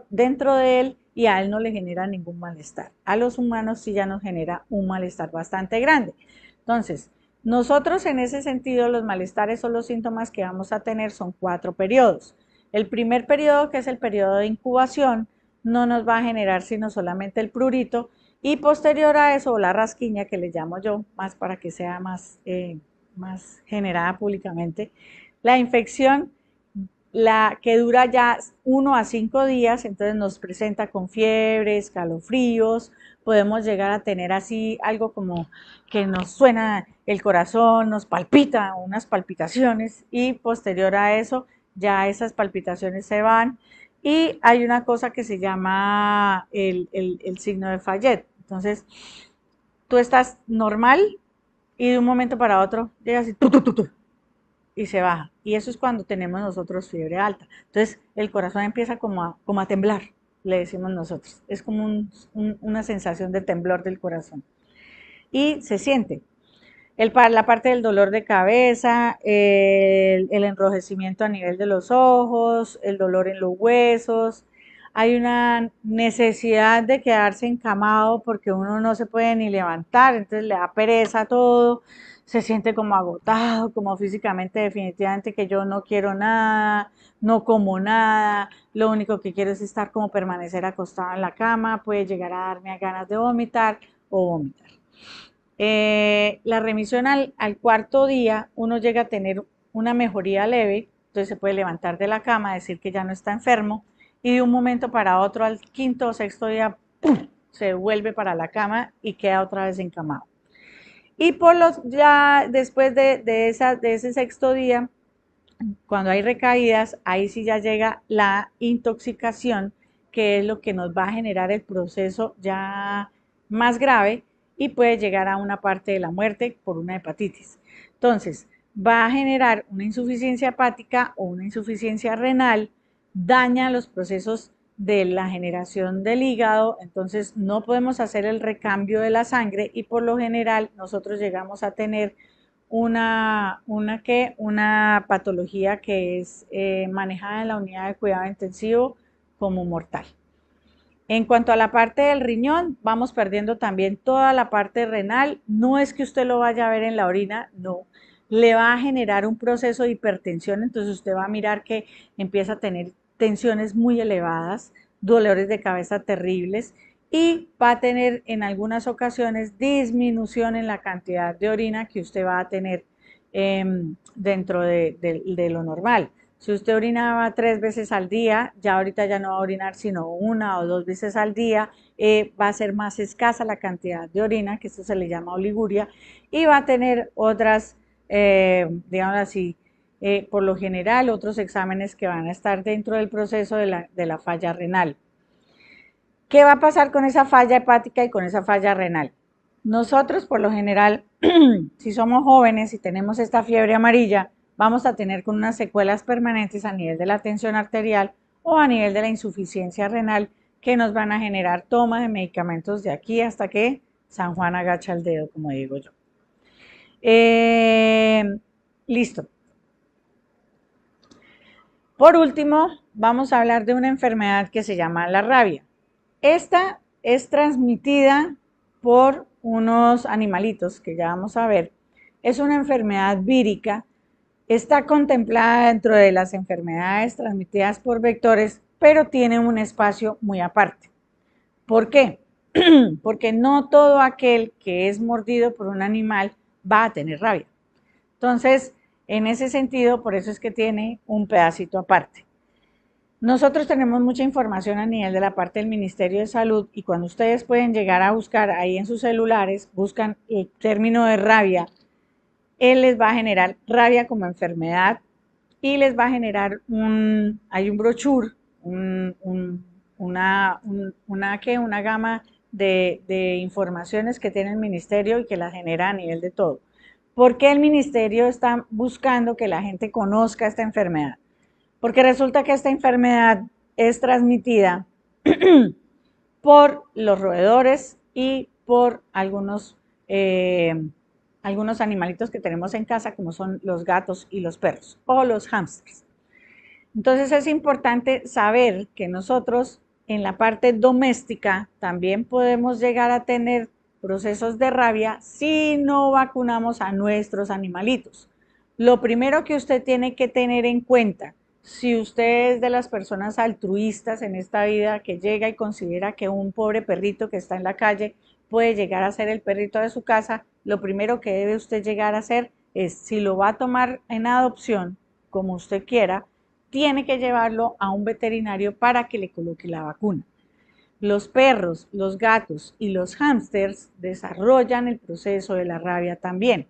dentro de él y a él no le genera ningún malestar. A los humanos sí ya nos genera un malestar bastante grande. Entonces, nosotros en ese sentido los malestares o los síntomas que vamos a tener son 4 periodos. El primer periodo, que es el periodo de incubación, no nos va a generar sino solamente el prurito y posterior a eso, la rasquiña que le llamo yo, más para que sea más generada públicamente, la infección, la que dura ya 1 a 5 días, entonces nos presenta con fiebre, escalofríos, podemos llegar a tener así algo como que nos suena el corazón, nos palpita, unas palpitaciones y posterior a eso ya esas palpitaciones se van y hay una cosa que se llama el signo de Fayette. Entonces, tú estás normal y de un momento para otro llegas y y se baja. Y eso es cuando tenemos nosotros fiebre alta. Entonces, el corazón empieza como a temblar, le decimos nosotros. Es como una sensación de temblor del corazón. Y se siente. La parte del dolor de cabeza, el enrojecimiento a nivel de los ojos, el dolor en los huesos. Hay una necesidad de quedarse encamado porque uno no se puede ni levantar, entonces le da pereza todo, se siente como agotado, como físicamente definitivamente que yo no quiero nada, no como nada, lo único que quiero es estar como permanecer acostado en la cama, puede llegar a darme ganas de vomitar o vomitar. La remisión al cuarto día, uno llega a tener una mejoría leve, entonces se puede levantar de la cama, decir que ya no está enfermo, y de un momento para otro, al quinto o sexto día, ¡pum!, se vuelve para la cama y queda otra vez encamado. Y ya después de ese sexto día, cuando hay recaídas, ahí sí ya llega la intoxicación, que es lo que nos va a generar el proceso ya más grave y puede llegar a una parte de la muerte por una hepatitis. Entonces, va a generar una insuficiencia hepática o una insuficiencia renal, daña los procesos de la generación del hígado, entonces no podemos hacer el recambio de la sangre y por lo general nosotros llegamos a tener una patología que es manejada en la unidad de cuidado intensivo como mortal. En cuanto a la parte del riñón, vamos perdiendo también toda la parte renal. No es que usted lo vaya a ver en la orina, no. Le va a generar un proceso de hipertensión, entonces usted va a mirar que empieza a tener tensiones muy elevadas, dolores de cabeza terribles y va a tener en algunas ocasiones disminución en la cantidad de orina que usted va a tener dentro de lo normal. Si usted orinaba 3 veces al día, ya ahorita ya no va a orinar sino 1 o 2 veces al día, va a ser más escasa la cantidad de orina, que esto se le llama oliguria, y va a tener otras, digamos así, por lo general, otros exámenes que van a estar dentro del proceso de la falla renal. ¿Qué va a pasar con esa falla hepática y con esa falla renal? Nosotros, por lo general, si somos jóvenes y tenemos esta fiebre amarilla, vamos a tener con unas secuelas permanentes a nivel de la tensión arterial o a nivel de la insuficiencia renal que nos van a generar toma de medicamentos de aquí hasta que San Juan agacha el dedo, como digo yo. Eh, listo. Por último, vamos a hablar de una enfermedad que se llama la rabia. Esta es transmitida por unos animalitos que ya vamos a ver. Es una enfermedad vírica. Está contemplada dentro de las enfermedades transmitidas por vectores, pero tiene un espacio muy aparte. ¿Por qué? Porque no todo aquel que es mordido por un animal va a tener rabia. Entonces, en ese sentido, por eso es que tiene un pedacito aparte. Nosotros tenemos mucha información a nivel de la parte del Ministerio de Salud y cuando ustedes pueden llegar a buscar ahí en sus celulares, buscan el término de rabia, él les va a generar rabia como enfermedad y les va a generar hay un brochure, una gama de informaciones que tiene el ministerio y que la genera a nivel de todo. ¿Por qué el ministerio está buscando que la gente conozca esta enfermedad? Porque resulta que esta enfermedad es transmitida por los roedores y por algunos animalitos que tenemos en casa, como son los gatos y los perros o los hámsters. Entonces es importante saber que nosotros en la parte doméstica también podemos llegar a tener procesos de rabia si no vacunamos a nuestros animalitos. Lo primero que usted tiene que tener en cuenta, si usted es de las personas altruistas en esta vida que llega y considera que un pobre perrito que está en la calle puede llegar a ser el perrito de su casa, lo primero que debe usted llegar a hacer es, si lo va a tomar en adopción, como usted quiera, tiene que llevarlo a un veterinario para que le coloque la vacuna. Los perros, los gatos y los hámsters desarrollan el proceso de la rabia también.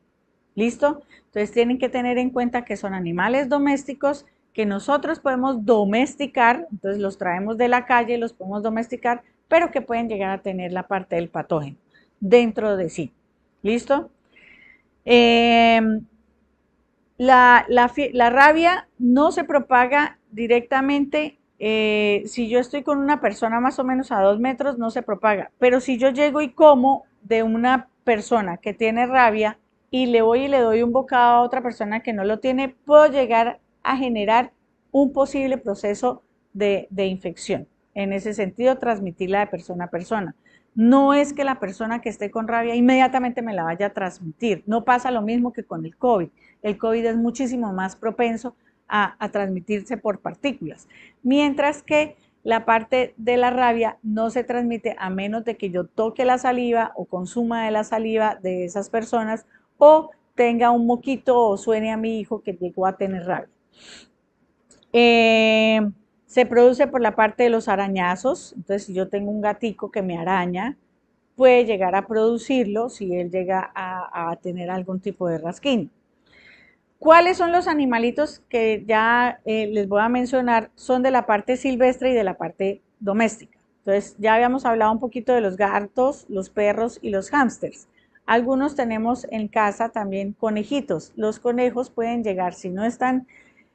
¿Listo? Entonces tienen que tener en cuenta que son animales domésticos que nosotros podemos domesticar, entonces los traemos de la calle, los podemos domesticar, pero que pueden llegar a tener la parte del patógeno dentro de sí. ¿Listo? La rabia no se propaga directamente. Si yo estoy con una persona más o menos a 2 metros, no se propaga. Pero si yo llego y como de una persona que tiene rabia y le voy y le doy un bocado a otra persona que no lo tiene, puedo llegar a generar un posible proceso de infección. En ese sentido, transmitirla de persona a persona. No es que la persona que esté con rabia inmediatamente me la vaya a transmitir. No pasa lo mismo que con el COVID. El COVID es muchísimo más propenso a transmitirse por partículas, mientras que la parte de la rabia no se transmite a menos de que yo toque la saliva o consuma de la saliva de esas personas o tenga un moquito o suene a mi hijo que llegó a tener rabia. Se produce por la parte de los arañazos, entonces si yo tengo un gatico que me araña, puede llegar a producirlo si él llega a tener algún tipo de rasquiño. ¿Cuáles son los animalitos que ya les voy a mencionar? Son de la parte silvestre y de la parte doméstica. Entonces, ya habíamos hablado un poquito de los gatos, los perros y los hámsters. Algunos tenemos en casa también conejitos. Los conejos pueden llegar, si no están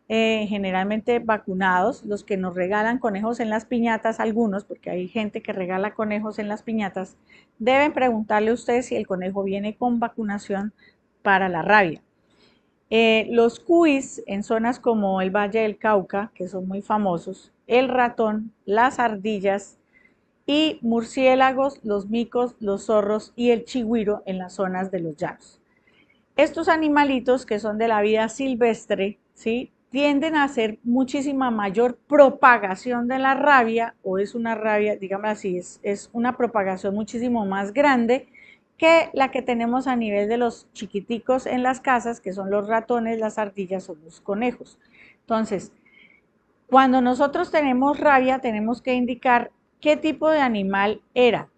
generalmente vacunados, los que nos regalan conejos en las piñatas, algunos, porque hay gente que regala conejos en las piñatas, deben preguntarle a ustedes si el conejo viene con vacunación para la rabia. Los cuis en zonas como el Valle del Cauca, que son muy famosos, el ratón, las ardillas y murciélagos, los micos, los zorros y el chigüiro en las zonas de los llanos. Estos animalitos que son de la vida silvestre, ¿sí?, tienden a hacer muchísima mayor propagación de la rabia, o es una rabia, digamos así, es una propagación muchísimo más grande que la que tenemos a nivel de los chiquiticos en las casas, que son los ratones, las ardillas o los conejos. Entonces, cuando nosotros tenemos rabia, tenemos que indicar qué tipo de animal era.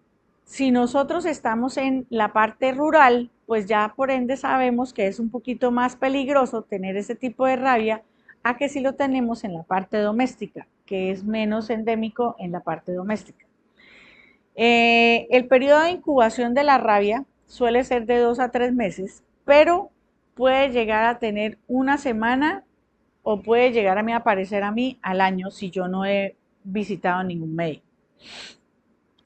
Si nosotros estamos en la parte rural, pues ya por ende sabemos que es un poquito más peligroso tener ese tipo de rabia a que si lo tenemos en la parte doméstica, que es menos endémico en la parte doméstica. El periodo de incubación de la rabia suele ser de 2 a 3 meses, pero puede llegar a tener una semana o puede llegar a mí a aparecer a mí al año si yo no he visitado ningún médico.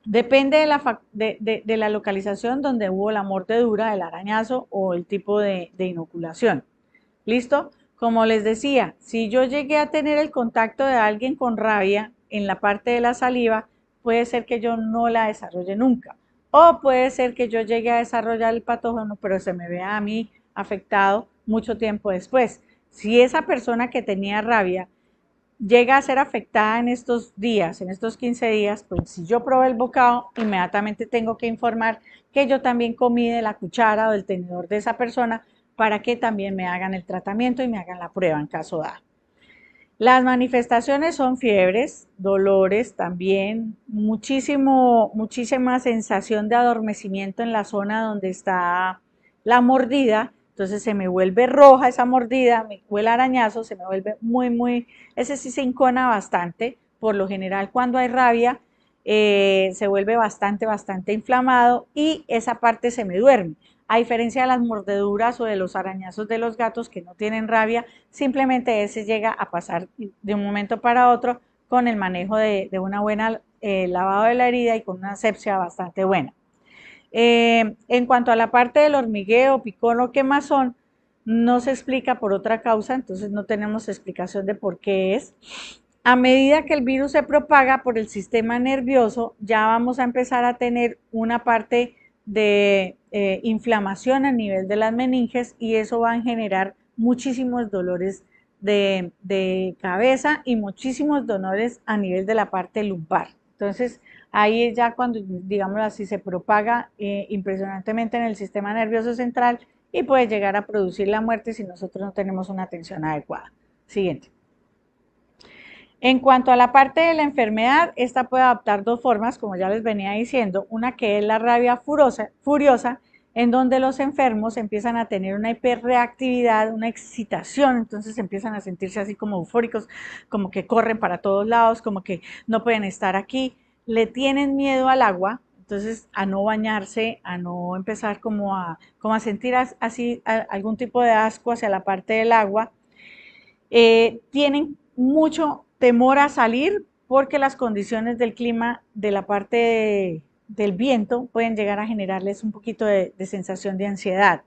Depende de la localización donde hubo la mordedura, el arañazo o el tipo de inoculación. ¿Listo? Como les decía, si yo llegué a tener el contacto de alguien con rabia en la parte de la saliva, puede ser que yo no la desarrolle nunca. O puede ser que yo llegue a desarrollar el patógeno, pero se me vea a mí afectado mucho tiempo después. Si esa persona que tenía rabia llega a ser afectada en estos días, en estos 15 días, pues si yo probé el bocado, inmediatamente tengo que informar que yo también comí de la cuchara o del tenedor de esa persona para que también me hagan el tratamiento y me hagan la prueba en caso dado. Las manifestaciones son fiebres, dolores también, muchísima sensación de adormecimiento en la zona donde está la mordida. Entonces se me vuelve roja esa mordida, me huele arañazo, se me vuelve ese sí se encona bastante. Por lo general cuando hay rabia se vuelve bastante inflamado y esa parte se me duerme. A diferencia de las mordeduras o de los arañazos de los gatos que no tienen rabia, simplemente ese llega a pasar de un momento para otro con el manejo de una buena lavado de la herida y con una asepsia bastante buena. En cuanto a la parte del hormigueo, picón o quemazón, no se explica por otra causa, entonces no tenemos explicación de por qué es. A medida que el virus se propaga por el sistema nervioso, ya vamos a empezar a tener una parte de inflamación a nivel de las meninges y eso va a generar muchísimos dolores de cabeza y muchísimos dolores a nivel de la parte lumbar. Entonces, ahí es ya cuando, digamos así, se propaga impresionantemente en el sistema nervioso central y puede llegar a producir la muerte si nosotros no tenemos una atención adecuada. Siguiente. En cuanto a la parte de la enfermedad, esta puede adoptar dos formas, como ya les venía diciendo, una que es la rabia furiosa, en donde los enfermos empiezan a tener una hiperreactividad, una excitación, entonces empiezan a sentirse así como eufóricos, como que corren para todos lados, como que no pueden estar aquí, le tienen miedo al agua, entonces a no bañarse, a no empezar como a sentir así algún tipo de asco hacia la parte del agua. Tienen mucho temor a salir porque las condiciones del clima de la parte del viento pueden llegar a generarles un poquito de sensación de ansiedad.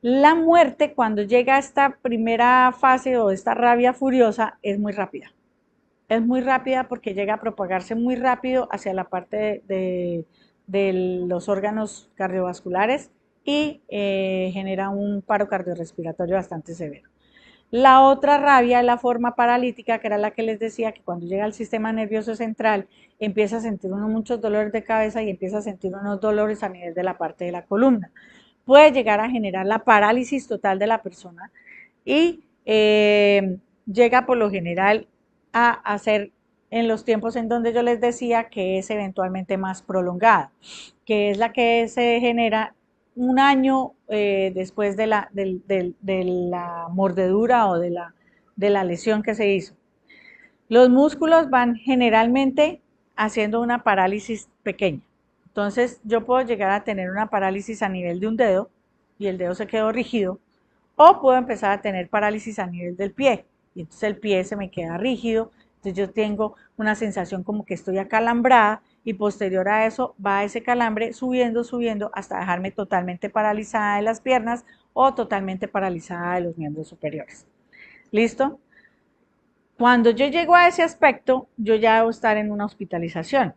La muerte cuando llega a esta primera fase o esta rabia furiosa es muy rápida. Es muy rápida porque llega a propagarse muy rápido hacia la parte de los órganos cardiovasculares y genera un paro cardiorrespiratorio bastante severo. La otra rabia es la forma paralítica, que era la que les decía, que cuando llega al sistema nervioso central empieza a sentir uno muchos dolores de cabeza y empieza a sentir unos dolores a nivel de la parte de la columna. Puede llegar a generar la parálisis total de la persona y llega por lo general a hacer en los tiempos en donde yo les decía que es eventualmente más prolongada, que es la que se genera un año después de la mordedura o de la lesión que se hizo. Los músculos van generalmente haciendo una parálisis pequeña. Entonces yo puedo llegar a tener una parálisis a nivel de un dedo y el dedo se quedó rígido, o puedo empezar a tener parálisis a nivel del pie y entonces el pie se me queda rígido, entonces yo tengo una sensación como que estoy acalambrada y posterior a eso va ese calambre subiendo hasta dejarme totalmente paralizada de las piernas o totalmente paralizada de los miembros superiores. ¿Listo? Cuando yo llego a ese aspecto, yo ya debo estar en una hospitalización.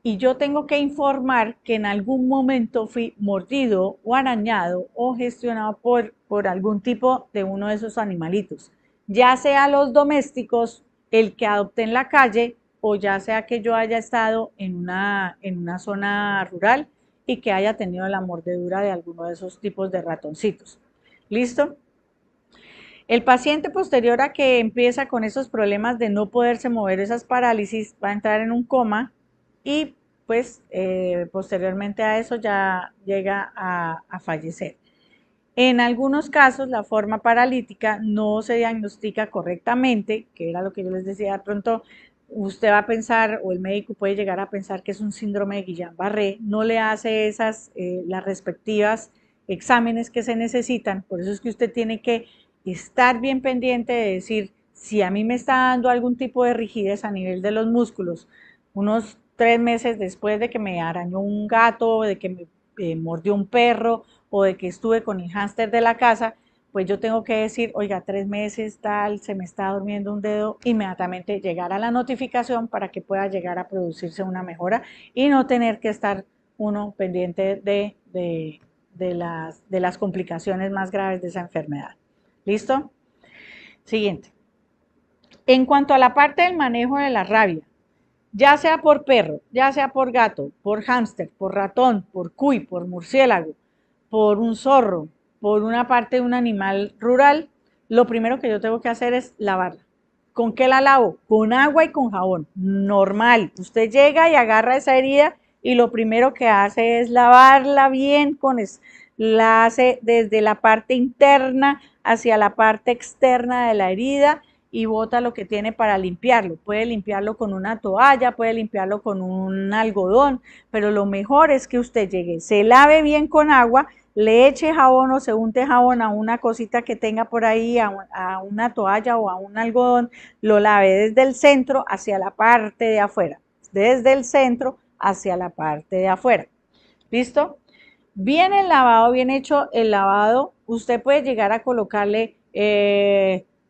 y yo tengo que informar que en algún momento fui mordido o arañado o gestionado por algún tipo de uno de esos animalitos, ya sea los domésticos, el que adopté en la calle, o ya sea que yo haya estado en una zona rural y que haya tenido la mordedura de alguno de esos tipos de ratoncitos. ¿Listo? El paciente posterior a que empieza con esos problemas de no poderse mover, esas parálisis, va a entrar en un coma y pues posteriormente a eso ya llega a fallecer. En algunos casos la forma paralítica no se diagnostica correctamente, que era lo que yo les decía, de pronto usted va a pensar o el médico puede llegar a pensar que es un síndrome de Guillain-Barré, no le hace las respectivas exámenes que se necesitan, por eso es que usted tiene que estar bien pendiente de decir si a mí me está dando algún tipo de rigidez a nivel de los músculos, unos 3 meses después de que me arañó un gato, de que me mordió un perro, o de que estuve con el hámster de la casa, pues yo tengo que decir, oiga, 3 meses tal, se me está durmiendo un dedo, inmediatamente llegar a la notificación para que pueda llegar a producirse una mejora y no tener que estar uno pendiente de las complicaciones más graves de esa enfermedad. ¿Listo? Siguiente. En cuanto a la parte del manejo de la rabia, ya sea por perro, ya sea por gato, por hámster, por ratón, por cuy, por murciélago, por un zorro, por una parte de un animal rural, lo primero que yo tengo que hacer es lavarla. ¿Con qué la lavo? Con agua y con jabón, normal. Usted llega y agarra esa herida y lo primero que hace es lavarla bien la hace desde la parte interna hacia la parte externa de la herida y bota lo que tiene para limpiarlo. Puede limpiarlo con una toalla, puede limpiarlo con un algodón, pero lo mejor es que usted llegue, se lave bien con agua, le eche jabón o se unte jabón a una cosita que tenga por ahí, a una toalla o a un algodón, lo lave desde el centro hacia la parte de afuera, desde el centro hacia la parte de afuera. ¿Listo? Bien el lavado, bien hecho el lavado, usted puede llegar a colocarle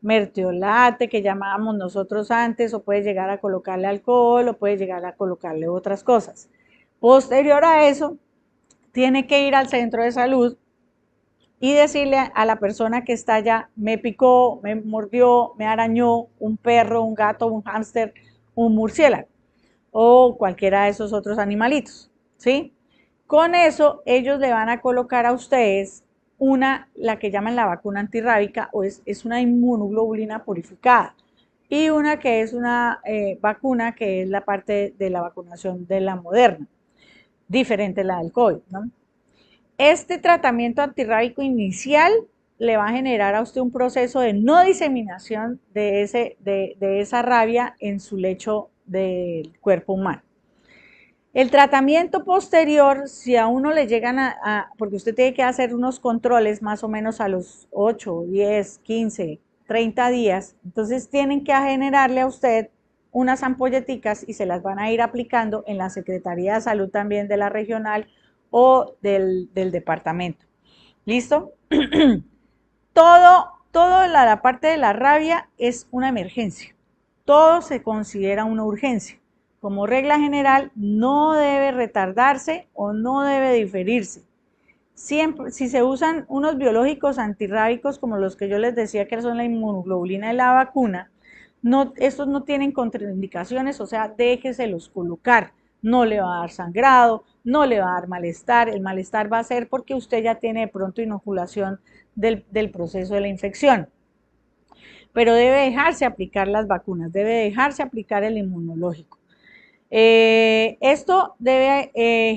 mertiolate que llamábamos nosotros antes, o puede llegar a colocarle alcohol, o puede llegar a colocarle otras cosas. Posterior a eso, tiene que ir al centro de salud y decirle a la persona que está allá, me picó, me mordió, me arañó un perro, un gato, un hámster, un murciélago o cualquiera de esos otros animalitos, ¿sí? Con eso ellos le van a colocar a ustedes la que llaman la vacuna antirrábica, o es una inmunoglobulina purificada, y una que es una vacuna que es la parte de la vacunación de la Moderna, diferente a la del COVID, ¿no? Este tratamiento antirrábico inicial le va a generar a usted un proceso de no diseminación de esa rabia en su lecho del cuerpo humano. El tratamiento posterior, si a uno le llegan porque usted tiene que hacer unos controles más o menos a los 8, 10, 15, 30 días, entonces tienen que generarle a usted unas ampolleticas y se las van a ir aplicando en la Secretaría de Salud también de la regional o del departamento. ¿Listo? Toda la parte de la rabia es una emergencia. Todo se considera una urgencia. Como regla general, no debe retardarse o no debe diferirse. Siempre, si se usan unos biológicos antirrábicos como los que yo les decía que son la inmunoglobulina y la vacuna, estos no tienen contraindicaciones, o sea, déjeselos colocar. No le va a dar sangrado, no le va a dar malestar. El malestar va a ser porque usted ya tiene de pronto inoculación del proceso de la infección. Pero debe dejarse aplicar las vacunas, debe dejarse aplicar el inmunológico. Esto debe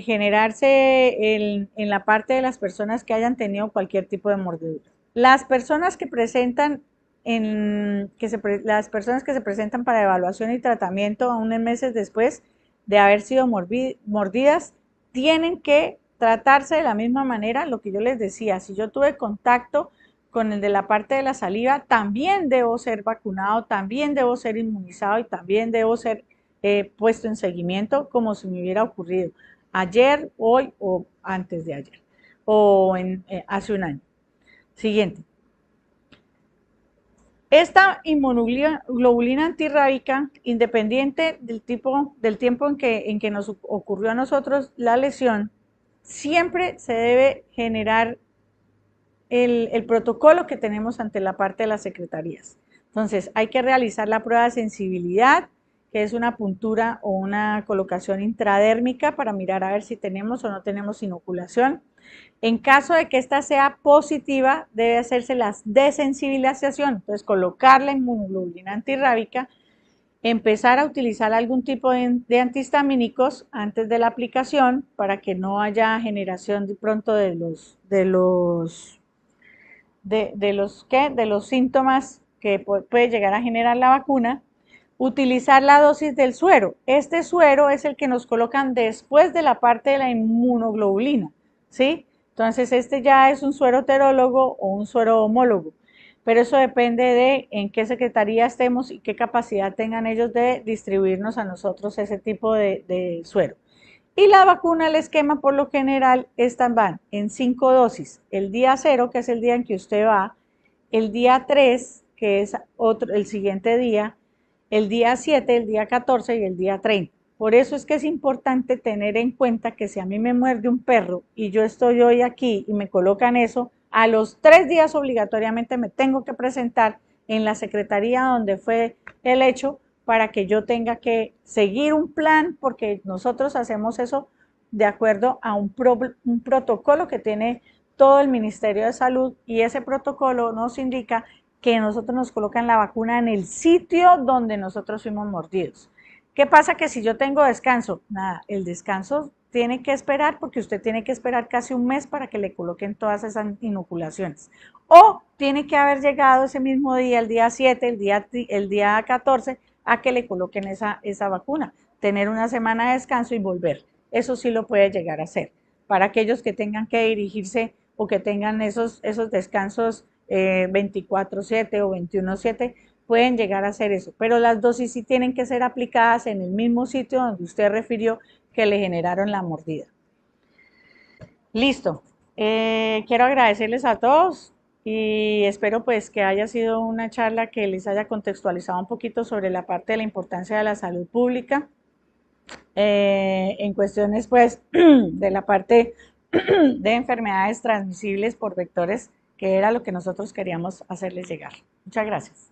generarse en la parte de las personas que hayan tenido cualquier tipo de mordedura. Las personas que presentan las personas que se presentan para evaluación y tratamiento a unos meses después de haber sido mordidas, tienen que tratarse de la misma manera. Lo que yo les decía, si yo tuve contacto con el de la parte de la saliva, también debo ser vacunado, también debo ser inmunizado y también debo ser puesto en seguimiento como si me hubiera ocurrido ayer, hoy o antes de ayer o hace un año. Siguiente. Esta inmunoglobulina antirrábica, independiente del tiempo en que nos ocurrió a nosotros la lesión, siempre se debe generar el protocolo que tenemos ante la parte de las secretarías. Entonces, hay que realizar la prueba de sensibilidad, que es una puntura o una colocación intradérmica para mirar a ver si tenemos o no tenemos inoculación. En caso de que esta sea positiva, debe hacerse la desensibilización, entonces colocar la inmunoglobulina antirrábica, empezar a utilizar algún tipo de antihistamínicos antes de la aplicación para que no haya generación de pronto de los síntomas que puede llegar a generar la vacuna. Utilizar la dosis del suero. Este suero es el que nos colocan después de la parte de la inmunoglobulina, ¿sí? Entonces, este ya es un suero heterólogo o un suero homólogo, pero eso depende de en qué secretaría estemos y qué capacidad tengan ellos de distribuirnos a nosotros ese tipo de suero. Y la vacuna, el esquema por lo general, van en 5 dosis. El día 0, que es el día en que usted va, el día 3, que es el siguiente día, el día 7, el día 14 y el día 30. Por eso es que es importante tener en cuenta que si a mí me muerde un perro y yo estoy hoy aquí y me colocan eso, a los 3 días obligatoriamente me tengo que presentar en la secretaría donde fue el hecho para que yo tenga que seguir un plan, porque nosotros hacemos eso de acuerdo a un protocolo que tiene todo el Ministerio de Salud, y ese protocolo nos indica que nosotros nos colocan la vacuna en el sitio donde nosotros fuimos mordidos. ¿Qué pasa? Que si yo tengo descanso, nada, el descanso tiene que esperar, porque usted tiene que esperar casi un mes para que le coloquen todas esas inoculaciones. O tiene que haber llegado ese mismo día, el día 7, el día 14, a que le coloquen esa vacuna. Tener una semana de descanso y volver. Eso sí lo puede llegar a hacer. Para aquellos que tengan que dirigirse o que tengan esos descansos 24/7 o 21/7, pueden llegar a hacer eso, pero las dosis sí tienen que ser aplicadas en el mismo sitio donde usted refirió que le generaron la mordida. Listo. Quiero agradecerles a todos y espero pues que haya sido una charla que les haya contextualizado un poquito sobre la parte de la importancia de la salud pública en cuestiones pues de la parte de enfermedades transmisibles por vectores, que era lo que nosotros queríamos hacerles llegar. Muchas gracias.